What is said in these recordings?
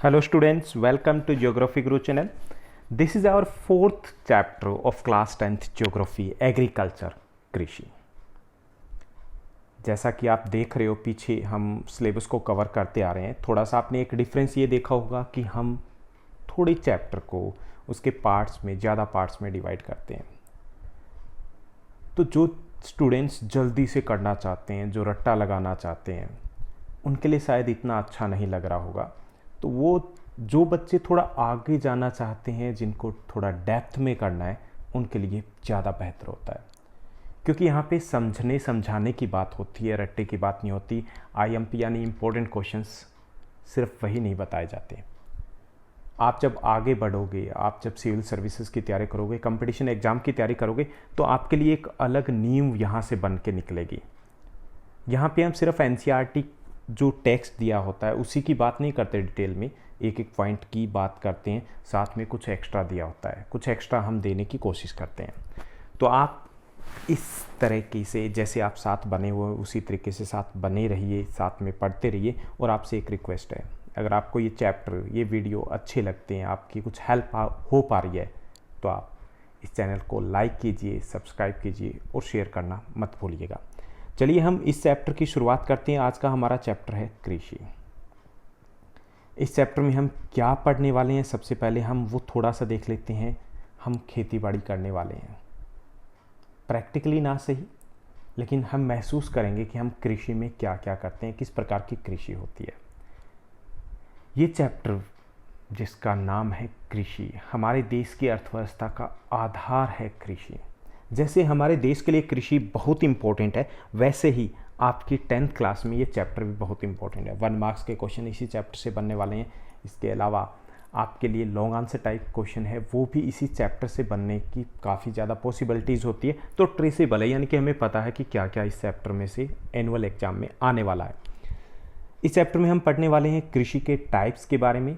Hello students, welcome to Geography Guru channel. This is our fourth chapter of class 10th Geography Agriculture कृषि। जैसा कि आप देख रहे हो पीछे हम सिलेबस को कवर करते आ रहे हैं। थोड़ा सा आपने एक डिफरेंस ये देखा होगा कि हम थोड़े चैप्टर को उसके पार्ट्स में ज़्यादा पार्ट्स में डिवाइड करते हैं। तो जो स्टूडेंट्स जल्दी से करना चाहते हैं, जो रट्टा लगाना चाहते हैं, उनके लिए शायद इतना अच्छा नहीं लग रहा होगा। तो वो जो बच्चे थोड़ा आगे जाना चाहते हैं, जिनको थोड़ा डेप्थ में करना है, उनके लिए ज़्यादा बेहतर होता है, क्योंकि यहाँ पे समझाने की बात होती है, रट्टे की बात नहीं होती। आईएमपी यानी इम्पोर्टेंट क्वेश्चंस सिर्फ वही नहीं बताए जाते। आप जब आगे बढ़ोगे, आप जब सिविल सर्विसेज की तैयारी करोगे, कंपटीशन एग्ज़ाम की तैयारी करोगे, तो आपके लिए एक अलग नींव यहाँ से बन के निकलेगी। यहाँ पे हम सिर्फ एनसीईआरटी जो टेक्स्ट दिया होता है उसी की बात नहीं करते डिटेल में, एक एक पॉइंट की बात करते हैं, साथ में कुछ एक्स्ट्रा दिया होता है, कुछ एक्स्ट्रा हम देने की कोशिश करते हैं। तो आप इस तरीके से, जैसे आप साथ बने हुए उसी तरीके से साथ बने रहिए, साथ में पढ़ते रहिए। और आपसे एक रिक्वेस्ट है, अगर आपको ये चैप्टर, ये वीडियो अच्छे लगते हैं, आपकी कुछ हेल्प हो पा रही है, तो आप इस चैनल को लाइक कीजिए, सब्सक्राइब कीजिए और शेयर करना मत भूलिएगा। चलिए हम इस चैप्टर की शुरुआत करते हैं। आज का हमारा चैप्टर है कृषि। इस चैप्टर में हम क्या पढ़ने वाले हैं, सबसे पहले हम वो थोड़ा सा देख लेते हैं। हम खेती बाड़ी करने वाले हैं, प्रैक्टिकली ना सही, लेकिन हम महसूस करेंगे कि हम कृषि में क्या क्या करते हैं, किस प्रकार की कृषि होती है। ये चैप्टर जिसका नाम है कृषि, हमारे देश की अर्थव्यवस्था का आधार है कृषि। जैसे हमारे देश के लिए कृषि बहुत इंपॉर्टेंट है, वैसे ही आपकी 10th क्लास में ये चैप्टर भी बहुत इंपॉर्टेंट है। 1 मार्क्स के क्वेश्चन इसी चैप्टर से बनने वाले हैं। इसके अलावा आपके लिए लॉन्ग आंसर टाइप क्वेश्चन है, वो भी इसी चैप्टर से बनने की काफ़ी ज़्यादा पॉसिबिलिटीज़ होती है। तो ट्रेसेबल है, यानी कि हमें पता है कि क्या क्या इस चैप्टर में से एनुअल एग्जाम में आने वाला है। इस चैप्टर में हम पढ़ने वाले हैं कृषि के टाइप्स के बारे में,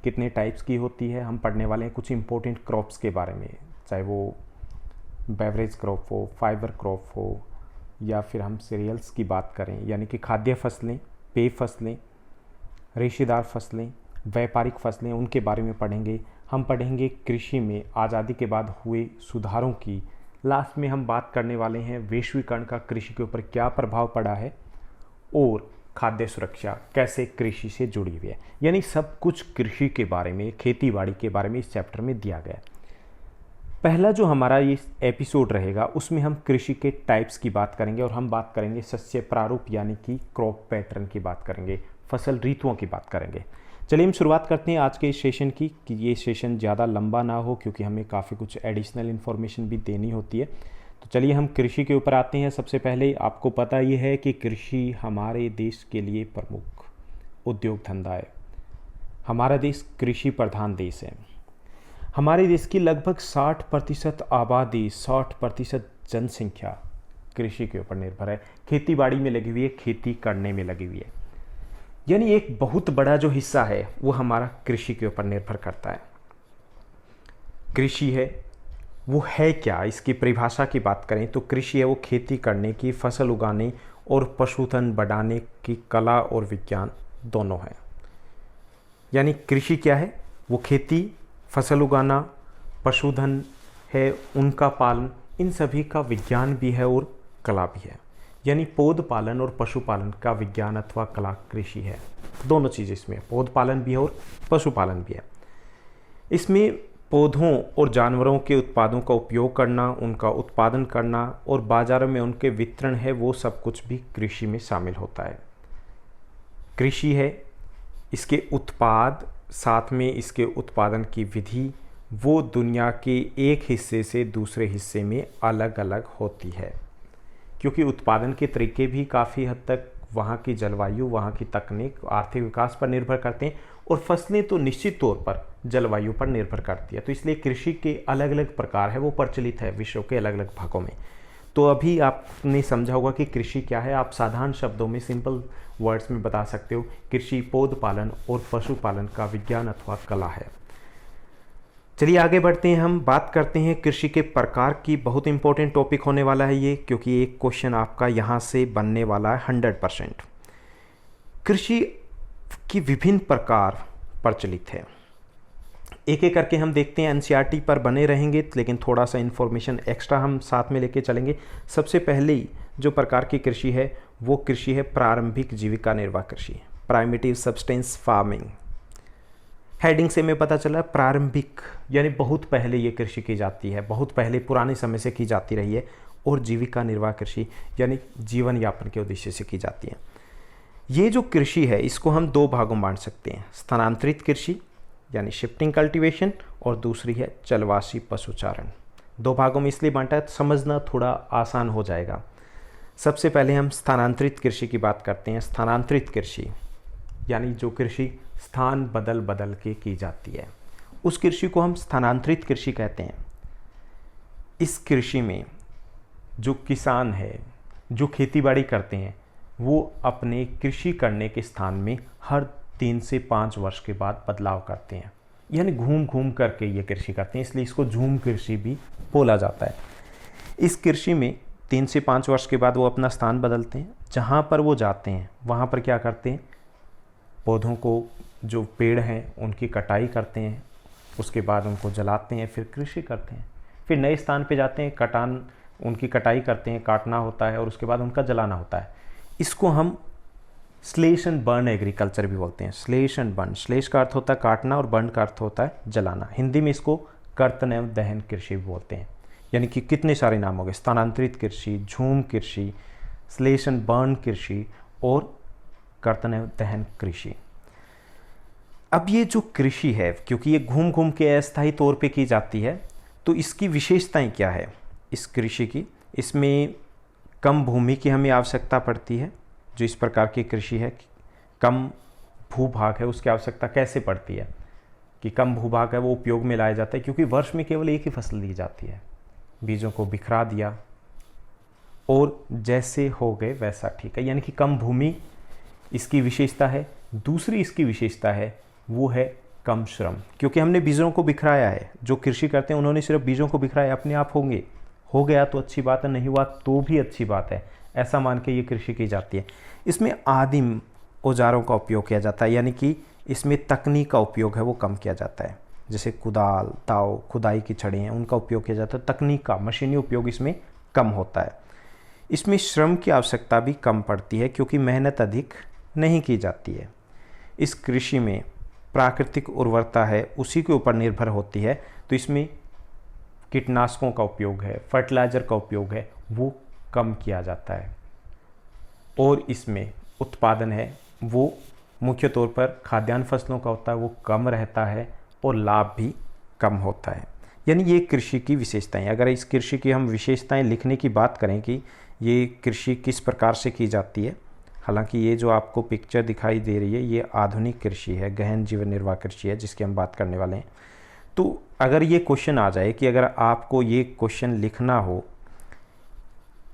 कितने टाइप्स की होती है। हम पढ़ने वाले हैं कुछ इंपॉर्टेंट क्रॉप्स के बारे में, चाहे वो बेवरेज क्रॉप हो, फाइबर क्रॉप हो, या फिर हम सीरियल्स की बात करें, यानी कि खाद्य फसलें, पेय फसलें, रेशेदार फसलें, व्यापारिक फसलें, उनके बारे में पढ़ेंगे। हम पढ़ेंगे कृषि में आज़ादी के बाद हुए सुधारों की। लास्ट में हम बात करने वाले हैं वैश्वीकरण का कृषि के ऊपर क्या प्रभाव पड़ा है, और खाद्य सुरक्षा कैसे कृषि से जुड़ी हुई है। यानी सब कुछ कृषि के बारे में, खेती बाड़ी के बारे में इस चैप्टर में दिया गया है। पहला जो हमारा ये एपिसोड रहेगा उसमें हम कृषि के टाइप्स की बात करेंगे, और हम बात करेंगे सस्य प्रारूप यानी कि क्रॉप पैटर्न की बात करेंगे, फसल ऋतुओं की बात करेंगे। चलिए हम शुरुआत करते हैं आज के इस सेशन की, कि ये सेशन ज़्यादा लंबा ना हो, क्योंकि हमें काफ़ी कुछ एडिशनल इन्फॉर्मेशन भी देनी होती है। तो चलिए हम कृषि के ऊपर आते हैं। सबसे पहले आपको पता ये है कि कृषि हमारे देश के लिए प्रमुख उद्योग धंधा है। हमारा देश कृषि प्रधान देश है। हमारे देश की लगभग 60% आबादी, 60% जनसंख्या कृषि के ऊपर निर्भर है, खेती बाड़ी में लगी हुई है, खेती करने में लगी हुई है। यानी एक बहुत बड़ा जो हिस्सा है वो हमारा कृषि के ऊपर निर्भर करता है। कृषि है वो है क्या, इसकी परिभाषा की बात करें तो कृषि है वो खेती करने की, फसल उगाने और पशुधन बढ़ाने की कला और विज्ञान दोनों है। यानी कृषि क्या है, वो खेती, फसल उगाना, पशुधन है, उनका पालन, इन सभी का विज्ञान भी है और कला भी है। यानी पौध पालन और पशुपालन का विज्ञान अथवा कला कृषि है। दोनों चीज़ इसमें, पौध पालन भी है और पशुपालन भी है। इसमें पौधों और जानवरों के उत्पादों का उपयोग करना, उनका उत्पादन करना और बाज़ारों में उनके वितरण है, वो सब कुछ भी कृषि में शामिल होता है। कृषि है इसके उत्पाद, साथ में इसके उत्पादन की विधि, वो दुनिया के एक हिस्से से दूसरे हिस्से में अलग अलग होती है, क्योंकि उत्पादन के तरीके भी काफ़ी हद तक वहाँ की जलवायु, वहाँ की तकनीक, आर्थिक विकास पर निर्भर करते हैं, और फसलें तो निश्चित तौर पर जलवायु पर निर्भर करती है। तो इसलिए कृषि के अलग अलग प्रकार है, वो प्रचलित है विश्व के अलग अलग भागों में। तो अभी आपने समझा होगा कि कृषि क्या है। आप साधारण शब्दों में, सिंपल वर्ड्स में बता सकते हो, कृषि पौध पालन और पशुपालन का विज्ञान अथवा कला है। चलिए आगे बढ़ते हैं, हम बात करते हैं कृषि के प्रकार की। बहुत इंपॉर्टेंट टॉपिक होने वाला है ये, क्योंकि एक क्वेश्चन आपका यहाँ से बनने वाला है 100%। कृषि की विभिन्न प्रकार प्रचलित है। एक एक करके हम देखते हैं, एनसीईआरटी पर बने रहेंगे लेकिन थोड़ा सा इन्फॉर्मेशन एक्स्ट्रा हम साथ में लेके चलेंगे। सबसे पहले जो प्रकार की कृषि है वो कृषि है प्रारंभिक जीविका निर्वाह कृषि, प्राइमेटिव सब्सटेंस फार्मिंग। हेडिंग से हमें पता चला प्रारंभिक यानी बहुत पहले ये कृषि की जाती है, बहुत पहले पुराने समय से की जाती रही है। और जीविका निर्वाह कृषि यानी जीवन यापन के उद्देश्य से की जाती है। ये जो कृषि है इसको हम दो भागों में बांट सकते हैं, स्थानांतरित कृषि यानी शिफ्टिंग कल्टीवेशन, और दूसरी है चलवासी पशुचारण। दो भागों में इसलिए बांटा है, समझना थोड़ा आसान हो जाएगा। सबसे पहले हम स्थानांतरित कृषि की बात करते हैं। स्थानांतरित कृषि यानी जो कृषि स्थान बदल बदल के की जाती है, उस कृषि को हम स्थानांतरित कृषि कहते हैं। इस कृषि में जो किसान है, जो खेतीबाड़ी करते हैं, वो अपने कृषि करने के स्थान में हर 3 से 5 वर्ष के बाद बदलाव करते हैं, यानी घूम घूम करके ये कृषि करते हैं, इसलिए इसको झूम कृषि भी बोला जाता है। इस कृषि में 3 से 5 वर्ष के बाद वो अपना स्थान बदलते हैं। जहाँ पर वो जाते हैं वहाँ पर क्या करते हैं, पौधों को, जो पेड़ हैं उनकी कटाई करते हैं, उसके बाद उनको जलाते हैं, फिर कृषि करते हैं। फिर नए स्थान पे जाते हैं, उनकी कटाई करते हैं, काटना होता है और उसके बाद उनका जलाना होता है। इसको हम स्लेश एंड बर्न एग्रीकल्चर भी बोलते हैं। स्लेश एंड बर्न, स्लेश का अर्थ होता है काटना और बर्न का अर्थ होता है जलाना। हिंदी में इसको कर्तन एवं दहन कृषि भी बोलते हैं। यानी कि कितने सारे नाम हो गए, स्थानांतरित कृषि, झूम कृषि, स्लेश एंड बर्न कृषि और कर्तन एवं दहन कृषि। अब ये जो कृषि है, क्योंकि ये घूम घूम के अस्थायी तौर पे की जाती है, तो इसकी विशेषताएं क्या है इस कृषि की। इसमें कम भूमि की हमें आवश्यकता पड़ती है। जो इस प्रकार की कृषि है, कम भूभाग है, उसकी आवश्यकता कैसे पड़ती है कि कम भूभाग है वो उपयोग में लाया जाता है, क्योंकि वर्ष में केवल एक ही फसल दी जाती है। बीजों को बिखरा दिया और जैसे हो गए वैसा ठीक है, यानी कि कम भूमि इसकी विशेषता है। दूसरी इसकी विशेषता है वो है कम श्रम, क्योंकि हमने बीजों को बिखराया है। जो कृषि करते हैं उन्होंने सिर्फ बीजों को बिखराया, अपने आप होंगे, हो गया तो अच्छी बात है, नहीं हुआ तो भी अच्छी बात है, ऐसा मान के ये कृषि की जाती है। इसमें आदिम औजारों का उपयोग किया जाता है, यानी कि इसमें तकनीक का उपयोग है वो कम किया जाता है। जैसे कुदाल, दाव, खुदाई की छड़ें हैं, उनका उपयोग किया जाता है। तकनीक का, मशीनी उपयोग इसमें कम होता है। इसमें श्रम की आवश्यकता भी कम पड़ती है, क्योंकि मेहनत अधिक नहीं की जाती है। इस कृषि में प्राकृतिक उर्वरता है उसी के ऊपर निर्भर होती है, तो इसमें कीटनाशकों का उपयोग है, फर्टिलाइज़र का उपयोग है वो कम किया जाता है। और इसमें उत्पादन है वो मुख्य तौर पर खाद्यान्न फसलों का होता है, वो कम रहता है और लाभ भी कम होता है। यानी ये कृषि की विशेषताएं। अगर इस कृषि की हम विशेषताएं लिखने की बात करें कि ये कृषि किस प्रकार से की जाती है, हालांकि ये जो आपको पिक्चर दिखाई दे रही है ये आधुनिक कृषि है, गहन जीवन निर्वाह कृषि है जिसकी हम बात करने वाले हैं। तो अगर ये क्वेश्चन आ जाए कि अगर आपको ये क्वेश्चन लिखना हो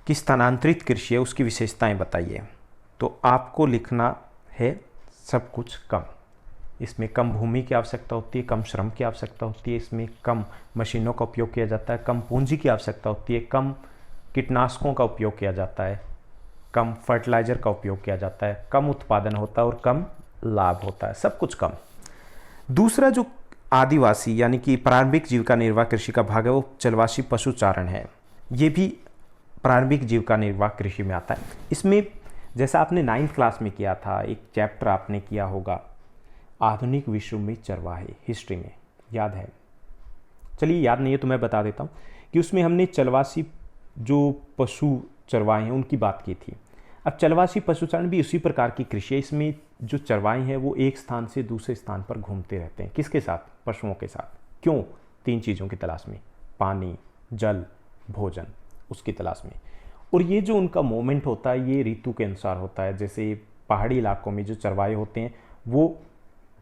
कि स्थानांतरित कृषि है उसकी विशेषताएं बताइए, तो आपको लिखना है सब कुछ कम। इसमें कम भूमि की आवश्यकता होती है, कम श्रम की आवश्यकता होती है, इसमें कम मशीनों का उपयोग किया जाता है, कम पूंजी की आवश्यकता होती है, कम कीटनाशकों का उपयोग किया जाता है, कम फर्टिलाइज़र का उपयोग किया जाता है, कम उत्पादन होता है और कम लाभ होता है, सब कुछ कम। दूसरा जो आदिवासी यानी कि प्रारंभिक जीविका निर्वाह कृषि का भाग है वो चलवासी पशुचारण है। ये भी प्रारंभिक जीविका निर्वाह कृषि में आता है। इसमें जैसा आपने 9th क्लास में किया था, एक चैप्टर आपने किया होगा आधुनिक विश्व में चरवाहे, हिस्ट्री में, याद है? चलिए याद नहीं है तो मैं बता देता हूँ कि उसमें हमने चलवासी जो पशु चरवाहे हैं उनकी बात की थी। अब चलवासी पशुचारण भी उसी प्रकार की कृषि है। इसमें जो चरवाहे हैं वो एक स्थान से दूसरे स्थान पर घूमते रहते हैं। किसके साथ? पशुओं के साथ। क्यों? 3 चीज़ों की तलाश में, पानी, जल, भोजन, उसकी तलाश में। और ये जो उनका मूवमेंट होता है ये ऋतु के अनुसार होता है। जैसे पहाड़ी इलाकों में जो चरवाहे होते हैं वो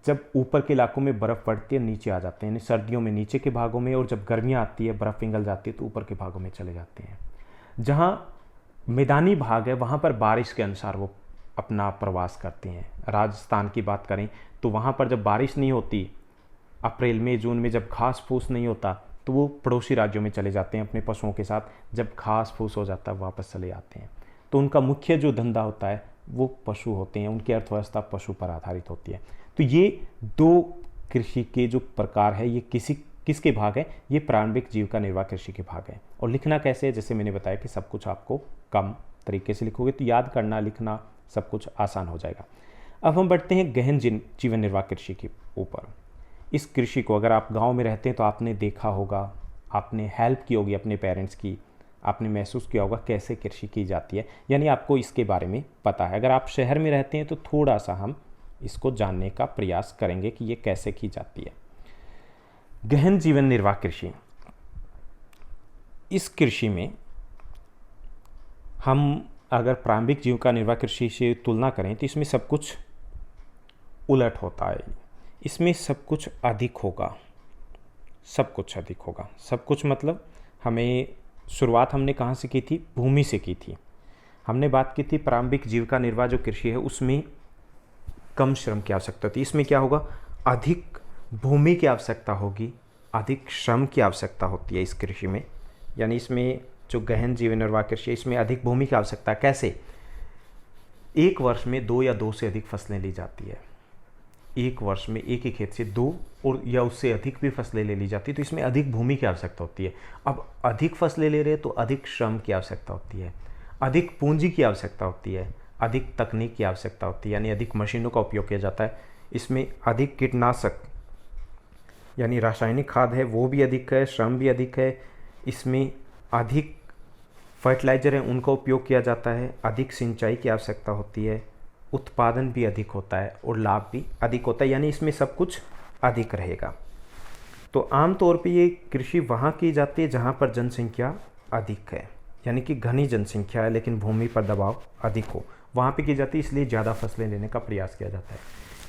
जब ऊपर के इलाकों में बर्फ़ पड़ती है नीचे आ जाते हैं, यानी सर्दियों में नीचे के भागों में, और जब गर्मियाँ आती है बर्फ़ पिघल जाती है तो ऊपर के भागों में चले जाते हैं। जहाँ मैदानी भाग है वहाँ पर बारिश के अनुसार वो अपना प्रवास करते हैं। राजस्थान की बात करें तो वहाँ पर जब बारिश नहीं होती, अप्रैल में जून में जब घास फूस नहीं होता, तो वो पड़ोसी राज्यों में चले जाते हैं अपने पशुओं के साथ। जब घास फूस हो जाता है वापस चले आते हैं। तो उनका मुख्य जो धंधा होता है वो पशु होते हैं, उनकी अर्थव्यवस्था पशु पर आधारित होती है। तो ये दो कृषि के जो प्रकार है ये किसके भाग है? ये प्रारंभिक जीविका निर्वाह कृषि के भाग है। और लिखना कैसे है? जैसे मैंने बताया कि सब कुछ आपको कम तरीके से लिखोगे तो याद करना लिखना सब कुछ आसान हो जाएगा। अब हम बढ़ते हैं गहन जीवन निर्वाह कृषि के ऊपर। इस कृषि को अगर आप गांव में रहते हैं तो आपने देखा होगा, आपने हेल्प की होगी अपने पेरेंट्स की, आपने महसूस किया होगा कैसे कृषि की जाती है, यानी आपको इसके बारे में पता है। अगर आप शहर में रहते हैं तो थोड़ा सा हम इसको जानने का प्रयास करेंगे कि ये कैसे की जाती है। गहन जीवन निर्वाह कृषि, इस कृषि में हम अगर प्रारंभिक जीविका निर्वाह कृषि से तुलना करें तो इसमें सब कुछ उलट होता है। इसमें सब कुछ अधिक होगा, सब कुछ अधिक होगा। सब कुछ मतलब हमें शुरुआत हमने कहाँ से की थी? भूमि से की थी। हमने बात की थी प्रारंभिक जीविका निर्वाह जो कृषि है उसमें कम श्रम की आवश्यकता होती है। इसमें क्या होगा? अधिक भूमि की आवश्यकता होगी, अधिक श्रम की आवश्यकता होती है इस कृषि में। यानी इसमें जो गहन जीवन निर्वाह कृषि है इसमें अधिक भूमि की आवश्यकता है। कैसे? एक वर्ष में 2 या 2 से अधिक फसलें ली जाती है। एक वर्ष में एक ही खेत से 2 और या उससे अधिक भी फसलें ले ली जाती है, तो इसमें अधिक भूमि की आवश्यकता होती है। अब अधिक फसलें ले रहे हैं तो अधिक श्रम की आवश्यकता होती है, अधिक पूंजी की आवश्यकता होती है, अधिक तकनीक की आवश्यकता होती है, यानी अधिक मशीनों का उपयोग किया जाता है। इसमें अधिक कीटनाशक यानी रासायनिक खाद है वो भी अधिक है, श्रम भी अधिक है। इसमें अधिक फर्टिलाइज़र हैं उनका उपयोग किया जाता है, अधिक सिंचाई की आवश्यकता होती है, उत्पादन भी अधिक होता है और लाभ भी अधिक होता है, यानी इसमें सब कुछ अधिक रहेगा। तो आमतौर पे ये कृषि वहाँ की जाती है जहाँ पर जनसंख्या अधिक है, यानी कि घनी जनसंख्या है लेकिन भूमि पर दबाव अधिक हो, वहाँ पे की जाती है, इसलिए ज़्यादा फसलें लेने का प्रयास किया जाता है।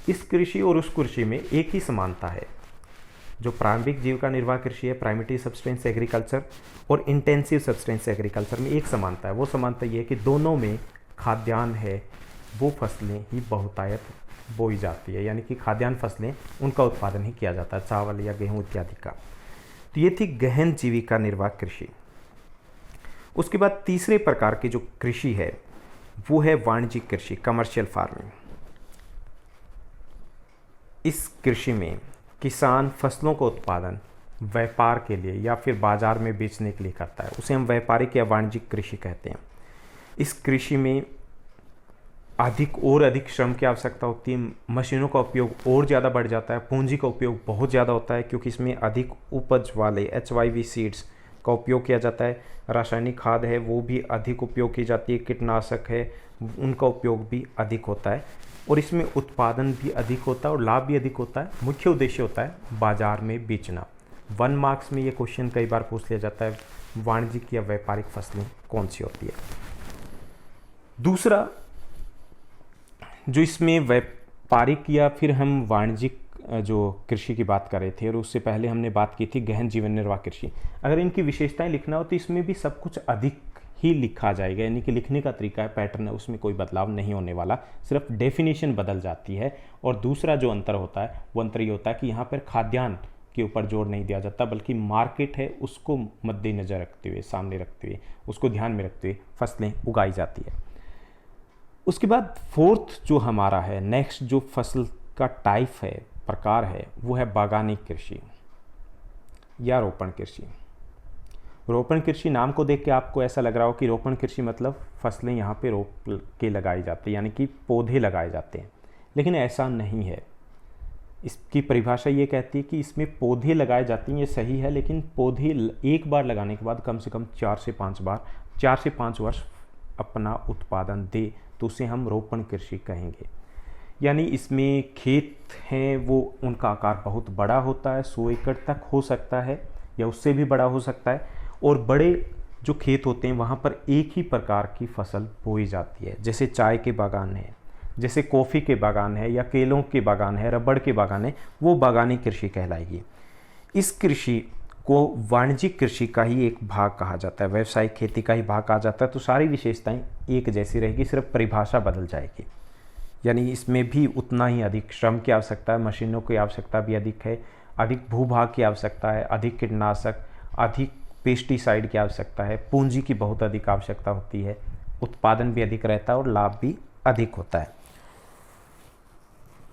इस कृषि और उस कृषि में एक ही समानता है। जो प्रारंभिक जीविका निर्वाह कृषि है, प्राइमरी सब्सटेंस एग्रीकल्चर और इंटेंसिव सब्सटेंस एग्रीकल्चर में एक समानता है। वो समानता ये है कि दोनों में खाद्यान्न है वो फसलें ही बहुतायत बोई जाती है, यानी कि खाद्यान्न फसलें उनका उत्पादन ही किया जाता है, चावल या गेहूं इत्यादि का। तो ये थी गहन जीविका निर्वाह कृषि। उसके बाद तीसरे प्रकार की जो कृषि है वो है वाणिज्यिक कृषि, कमर्शियल फार्मिंग। इस कृषि में किसान फसलों का उत्पादन व्यापार के लिए या फिर बाजार में बेचने के लिए करता है, उसे हम व्यापारिक या वाणिज्यिक कृषि कहते हैं। इस कृषि में अधिक श्रम की आवश्यकता होती है, मशीनों का उपयोग और ज़्यादा बढ़ जाता है, पूंजी का उपयोग बहुत ज़्यादा होता है क्योंकि इसमें अधिक उपज वाले HYV सीड्स का उपयोग किया जाता है, रासायनिक खाद है वो भी अधिक उपयोग की जाती है, कीटनाशक है उनका उपयोग भी अधिक होता है और इसमें उत्पादन भी अधिक होता है और लाभ भी अधिक होता है। मुख्य उद्देश्य होता है बाजार में बेचना। 1 मार्क्स में ये क्वेश्चन कई बार पूछ लिया जाता है, वाणिज्यिक या व्यापारिक फसलें कौन सी होती है। दूसरा जो इसमें व्यापारिक या फिर हम वाणिज्यिक जो कृषि की बात कर रहे थे और उससे पहले हमने बात की थी गहन जीवन निर्वाह कृषि। अगर इनकी विशेषताएं लिखना हो तो इसमें भी सब कुछ अधिक ही लिखा जाएगा, यानी कि लिखने का तरीका है, पैटर्न है, उसमें कोई बदलाव नहीं होने वाला, सिर्फ डेफिनेशन बदल जाती है। और दूसरा जो अंतर होता है वो अंतर ये होता है कि यहाँ पर खाद्यान्न के ऊपर जोर नहीं दिया जाता बल्कि मार्केट है उसको मद्देनज़र रखते हुए, सामने रखते हुए, उसको ध्यान में रखते हुए फसलें उगाई जाती है। उसके बाद फोर्थ जो हमारा है नेक्स्ट जो फसल का टाइप है, प्रकार है, वो है बागानी कृषि या रोपण कृषि। रोपण कृषि नाम को देख के आपको ऐसा लग रहा हो कि रोपण कृषि मतलब फसलें यहाँ पे रोप के लगाई जाती है, यानी कि पौधे लगाए जाते हैं, लेकिन ऐसा नहीं है। इसकी परिभाषा ये कहती है कि इसमें पौधे लगाए जाते हैं, ये सही है, लेकिन पौधे एक बार लगाने के बाद कम से कम 4 से 5 वर्ष अपना उत्पादन दे तो उसे हम रोपण कृषि कहेंगे। यानी इसमें खेत हैं वो उनका आकार बहुत बड़ा होता है, 100 एकड़ तक हो सकता है या उससे भी बड़ा हो सकता है, और बड़े जो खेत होते हैं वहाँ पर एक ही प्रकार की फसल बोई जाती है। जैसे चाय के बागान है, जैसे कॉफ़ी के बागान है या केलों के बागान है, रबड़ के बागान है, वो बागानी कृषि कहलाएगी। इस कृषि को वाणिज्यिक कृषि का ही एक भाग कहा जाता है, व्यावसायिक खेती का ही भाग कहा जाता है। तो सारी विशेषताएं एक जैसी रहेगी, सिर्फ परिभाषा बदल जाएगी। यानी इसमें भी उतना ही अधिक श्रम की आवश्यकता है, मशीनों की आवश्यकता भी अधिक है, अधिक भूभाग की आवश्यकता है, अधिक कीटनाशक, अधिक पेस्टिसाइड की आवश्यकता है, पूंजी की बहुत अधिक आवश्यकता होती है, उत्पादन भी अधिक रहता है और लाभ भी अधिक होता है।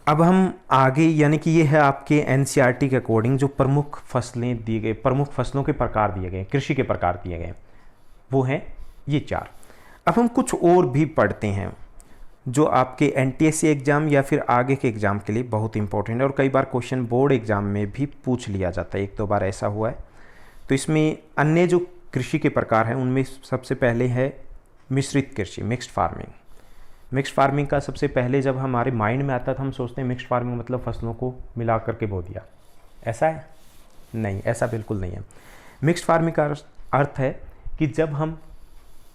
अब हम आगे, यानी कि ये है आपके एनसीईआरटी के अकॉर्डिंग जो प्रमुख फसलें दिए गए, प्रमुख फसलों के प्रकार दिए गए, कृषि के प्रकार दिए गए, वो हैं ये 4। अब हम कुछ और भी पढ़ते हैं जो आपके एनटीएससी एग्ज़ाम या फिर आगे के एग्ज़ाम के लिए बहुत इंपॉर्टेंट है और कई बार क्वेश्चन बोर्ड एग्ज़ाम में भी पूछ लिया जाता है, 1-2 बार ऐसा हुआ है। तो इसमें अन्य जो कृषि के प्रकार हैं उनमें सबसे पहले है मिश्रित कृषि, मिक्स्ड फार्मिंग। मिक्स्ड फार्मिंग का सबसे पहले जब हमारे माइंड में आता था, हम सोचते हैं मिक्स्ड फार्मिंग मतलब फसलों को मिला करके बो दिया, ऐसा है? नहीं, ऐसा बिल्कुल नहीं है। मिक्स्ड फार्मिंग का अर्थ है कि जब हम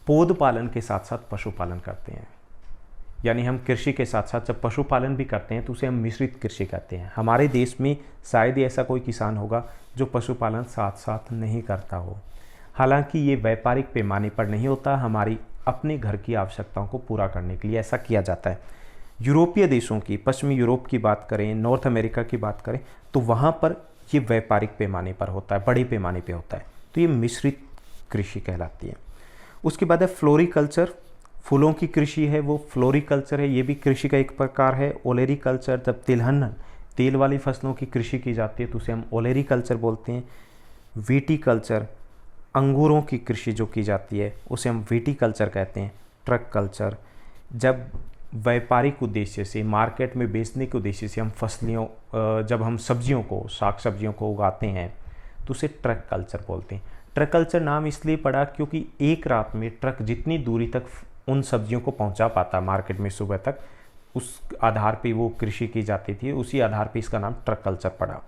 पौध पालन के साथ साथ पशुपालन करते हैं, यानी हम कृषि के साथ साथ जब पशुपालन भी करते हैं तो उसे हम मिश्रित कृषि कहते हैं। हमारे देश में शायद ही ऐसा कोई किसान होगा जो पशुपालन साथ साथ नहीं करता हो। हालांकि ये व्यापारिक पैमाने पर नहीं होता, हमारी अपने घर की आवश्यकताओं को पूरा करने के लिए ऐसा किया जाता है। यूरोपीय देशों की, पश्चिमी यूरोप की बात करें, नॉर्थ अमेरिका की बात करें, तो वहाँ पर ये व्यापारिक पैमाने पर होता है, बड़े पैमाने पर होता है, तो ये मिश्रित कृषि कहलाती है। उसके बाद है फ्लोरिकल्चर, फूलों की कृषि है वो फ्लोरिकल्चर है, ये भी कृषि का एक प्रकार है। ओलेरिकल्चर, जब तिलहन, तेल वाली फसलों की कृषि की जाती है तो उसे हम ओलेरिकल्चर बोलते हैं। विटीकल्चर, अंगूरों की कृषि जो की जाती है उसे हम विटीकल्चर कहते हैं। ट्रक कल्चर, जब व्यापारिक उद्देश्य से, मार्केट में बेचने के उद्देश्य से हम फसलियों, जब हम सब्जियों को, साग सब्जियों को उगाते हैं तो उसे ट्रक कल्चर बोलते हैं। ट्रक कल्चर नाम इसलिए पड़ा क्योंकि एक रात में ट्रक जितनी दूरी तक उन सब्जियों को पहुंचा पाता मार्केट में सुबह तक, उस आधार पे वो कृषि की जाती थी, उसी आधार पे इसका नाम ट्रक कल्चर पड़ा।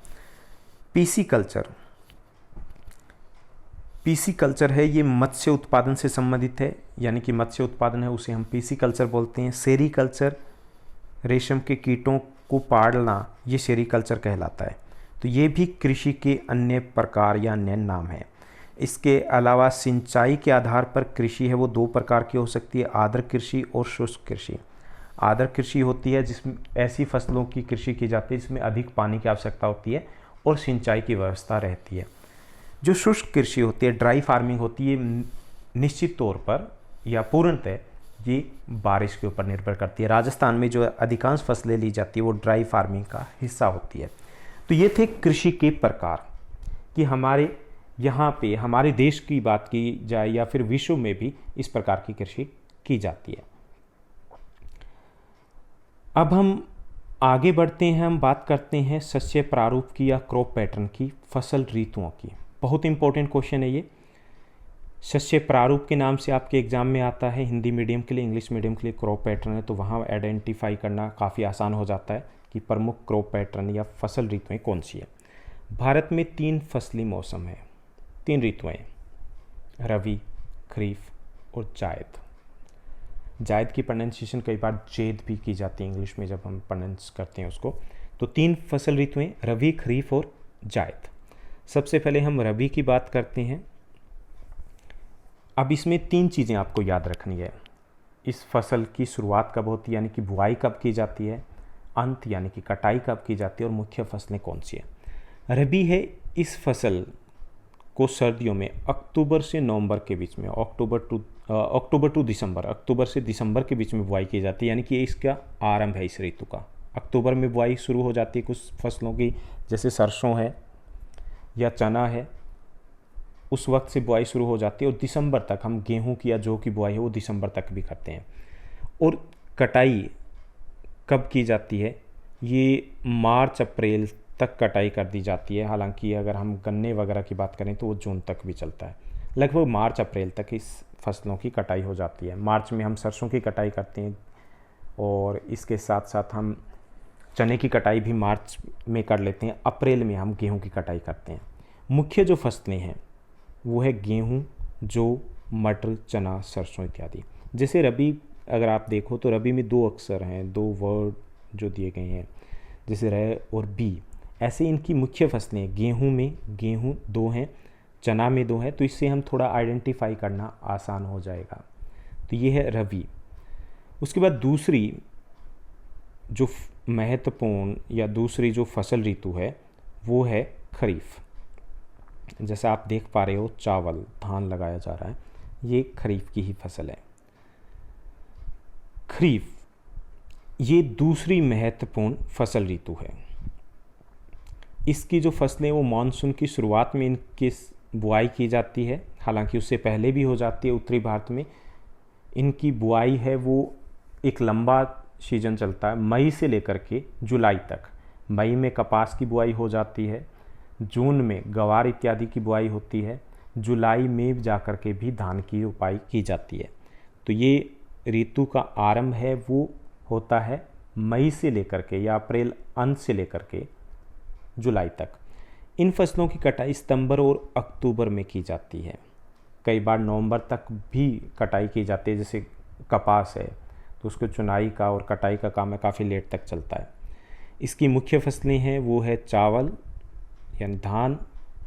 पीसी कल्चर, पीसी कल्चर है, ये मत्स्य उत्पादन से संबंधित है, यानी कि मत्स्य उत्पादन है उसे हम पीसी कल्चर बोलते हैं। सेरीकल्चर, रेशम के कीटों को पालना, ये सेरीकल्चर कहलाता है। तो ये भी कृषि के अन्य प्रकार या अन्य नाम है। इसके अलावा सिंचाई के आधार पर कृषि है वो 2 प्रकार की हो सकती है, आर्द्र कृषि और शुष्क कृषि। आर्द्र कृषि होती है जिसमें ऐसी फसलों की कृषि की जाती है जिसमें अधिक पानी की आवश्यकता होती है और सिंचाई की व्यवस्था रहती है। जो शुष्क कृषि होती है, ड्राई फार्मिंग होती है, निश्चित तौर पर या पूर्णतः ये बारिश के ऊपर निर्भर करती है। राजस्थान में जो अधिकांश फसलें ली जाती है वो ड्राई फार्मिंग का हिस्सा होती है। तो ये थे कृषि के प्रकार कि हमारे यहाँ पे, हमारे देश की बात की जाए या फिर विश्व में भी इस प्रकार की कृषि की जाती है। अब हम आगे बढ़ते हैं, हम बात करते हैं शस्य प्रारूप की या क्रॉप पैटर्न की, फसल ऋतुओं की। बहुत इंपॉर्टेंट क्वेश्चन है ये। शस्य प्रारूप के नाम से आपके एग्जाम में आता है, हिंदी मीडियम के लिए, इंग्लिश मीडियम के लिए क्रॉप पैटर्न है, तो वहाँ आइडेंटिफाई करना काफ़ी आसान हो जाता है कि प्रमुख क्रॉप पैटर्न या फसल ऋतुएँ कौन सी है। भारत में 3 फसली मौसम है, 3 ऋतुएँ, रवि, खरीफ और जायद। जायद की प्रोनाउंसिएशन कई बार जेद भी की जाती है इंग्लिश में जब हम प्रोनाउंस करते हैं उसको। तो 3 फसल ऋतुएँ, रवि, खरीफ और जायद। सबसे पहले हम रवि की बात करते हैं। अब इसमें 3 चीज़ें आपको याद रखनी है। इस फसल की शुरुआत कब होती है, यानी कि बुआई कब की जाती है, अंत यानी कि कटाई कब की जाती है और मुख्य फसलें कौन सी है। रबी है, इस फसल को सर्दियों में अक्टूबर से नवंबर के बीच में, अक्टूबर टू दिसंबर, अक्टूबर से दिसंबर के बीच में बुआई की जाती है, यानी कि इसका आरंभ है इस ऋतु का। अक्टूबर में बुआई शुरू हो जाती है कुछ फसलों की, जैसे सरसों है या चना है, उस वक्त से बुआई शुरू हो जाती है और दिसंबर तक हम गेहूं की या जौ की बुआई है वो दिसंबर तक भी करते हैं। और कटाई कब की जाती है, ये मार्च अप्रैल तक कटाई कर दी जाती है। हालांकि अगर हम गन्ने वगैरह की बात करें तो वो जून तक भी चलता है। लगभग मार्च अप्रैल तक इस फसलों की कटाई हो जाती है। मार्च में हम सरसों की कटाई करते हैं और इसके साथ साथ हम चने की कटाई भी मार्च में कर लेते हैं। अप्रैल में हम गेहूं की कटाई करते हैं। मुख्य जो फसलें हैं वो है गेहूं, जौ, मटर, चना, सरसों इत्यादि। जैसे रबी अगर आप देखो तो रबी में 2 अक्षर हैं, 2 वर्ड जो दिए गए हैं, जैसे र और बी। ऐसे इनकी मुख्य फसलें, गेहूं में गेहूं 2 हैं, चना में 2 हैं, तो इससे हम थोड़ा आइडेंटिफाई करना आसान हो जाएगा। तो ये है रबी। उसके बाद दूसरी जो महत्वपूर्ण या दूसरी जो फसल ऋतु है वो है खरीफ। जैसा आप देख पा रहे हो चावल, धान लगाया जा रहा है, ये खरीफ की ही फसल है। खरीफ ये दूसरी महत्वपूर्ण फसल ऋतु है। इसकी जो फसलें वो मानसून की शुरुआत में इनकी बुआई की जाती है, हालांकि उससे पहले भी हो जाती है। उत्तरी भारत में इनकी बुआई है वो एक लंबा सीजन चलता है, मई से लेकर के जुलाई तक। मई में कपास की बुआई हो जाती है, जून में गवार इत्यादि की बुआई होती है, जुलाई में जाकर के भी धान की रोपाई की जाती है। तो ये ऋतु का आरंभ है वो होता है मई से लेकर के या अप्रैल अंत से लेकर के जुलाई तक। इन फसलों की कटाई सितंबर और अक्टूबर में की जाती है। कई बार नवंबर तक भी कटाई की जाती है। जैसे कपास है तो उसको चुनाई का और कटाई का काम है काफ़ी लेट तक चलता है। इसकी मुख्य फसलें हैं वो है चावल यानी धान,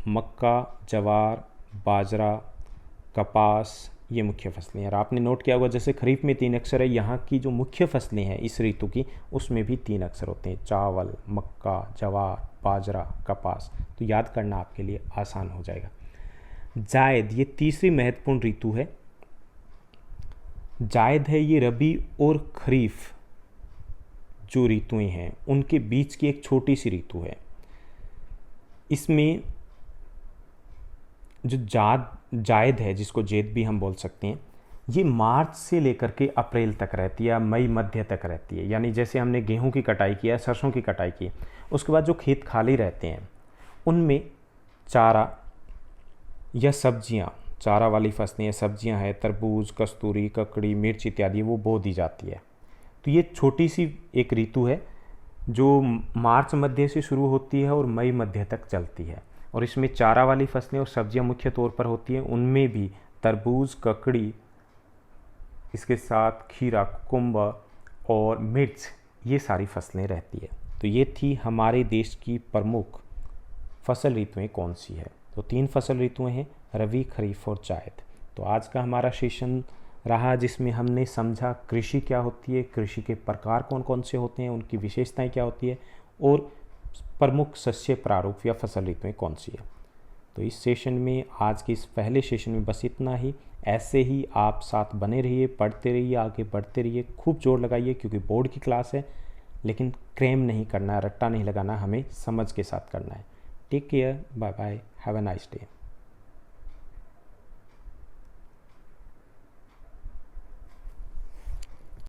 मक्का, जवार, बाजरा, कपास, ये मुख्य फसलें हैं। और आपने नोट किया होगा जैसे खरीफ में 3 अक्षर है, यहाँ की जो मुख्य फसलें हैं इस ऋतु की उसमें भी 3 अक्षर होते हैं, चावल, मक्का, जवार, बाजरा, कपास। तो याद करना आपके लिए आसान हो जाएगा। जायद ये तीसरी महत्वपूर्ण ऋतु है। जायद है ये रबी और खरीफ जो ऋतुएं हैं उनके बीच की एक छोटी सी ऋतु है। इसमें जो जायद है, जिसको जेद भी हम बोल सकते हैं, ये मार्च से लेकर के अप्रैल तक रहती है या मई मध्य तक रहती है। यानी जैसे हमने गेहूं की कटाई की है, सरसों की कटाई की, उसके बाद जो खेत खाली रहते हैं उनमें चारा या सब्जियां, चारा वाली फसलें या सब्जियां हैं, तरबूज, कस्तूरी, ककड़ी, मिर्च इत्यादि, वो बो दी जाती है। तो ये छोटी सी एक ऋतु है जो मार्च मध्य से शुरू होती है और मई मध्य तक चलती है। और इसमें चारा वाली फसलें और सब्जियां मुख्य तौर पर होती हैं। उनमें भी तरबूज, ककड़ी, इसके साथ खीरा, कुकुम्बर और मिर्च, ये सारी फसलें रहती है। तो ये थी हमारे देश की प्रमुख फसल ऋतुएं कौन सी है। तो 3 फसल ऋतुएं हैं, रबी, खरीफ और जायद। तो आज का हमारा सेशन रहा जिसमें हमने समझा कृषि क्या होती है, कृषि के प्रकार कौन कौन से होते हैं, उनकी विशेषताएं क्या होती है और प्रमुख शस्य प्रारूप या फसल ऋतुएं कौन सी है। तो इस सेशन में, आज के इस पहले सेशन में बस इतना ही। ऐसे ही आप साथ बने रहिए, पढ़ते रहिए, आगे बढ़ते रहिए, खूब जोर लगाइए क्योंकि बोर्ड की क्लास है। लेकिन क्रेम नहीं करना है, रट्टा नहीं लगाना, हमें समझ के साथ करना है। Take care, bye bye, have a nice day.